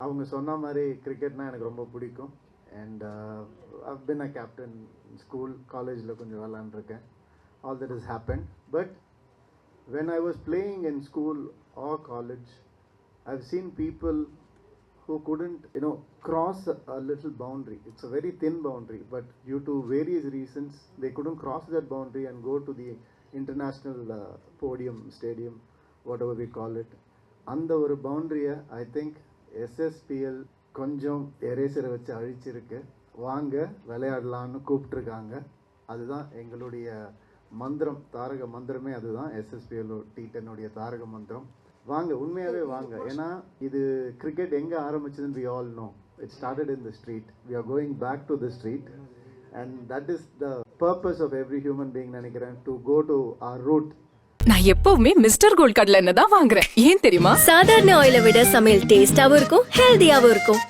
அவங்க சொன்ன மாதிரி கிரிக்கெட்னா எனக்கு ரொம்ப பிடிக்கும். And I've been a captain school காலேஜில் கொஞ்சம் விளாண்டுருக்கேன். All that has happened. But when I was playing in school or college, I've seen people who couldn't, cross a little boundary. It's a very thin boundary, but due to various reasons, they couldn't cross that boundary and go to the international podium, stadium, whatever we call it. அந்த ஒரு பவுண்ட்ரியை I think எஸ்எஸ்பிஎல் கொஞ்சம் எரேசரை வச்சு அழிச்சிருக்கு. வாங்க விளையாடலான்னு கூப்பிட்ருக்காங்க. அதுதான் எங்களுடைய மந்திரம், தாரக மந்திரமே அதுதான். எஸ்எஸ்பிஎல் T10 தாரக மந்திரம். வாங்க, உண்மையாகவே வாங்க. ஏன்னா இது கிரிக்கெட் எங்கே ஆரம்பிச்சதுன்னு we all know. It started in the street. We are going back to the street. And that is the purpose of every human being, நினைக்கிறேன், to go to our root. நான் எப்பவுமே மிஸ்டர் கோல்ட் கடலை எண்ணெய் தான் வாங்குறேன். ஏன் தெரியுமா? சாதாரண ஆயிலை விட சமையல் டேஸ்டாவும் இருக்கும், ஹெல்தியாவும் இருக்கும்.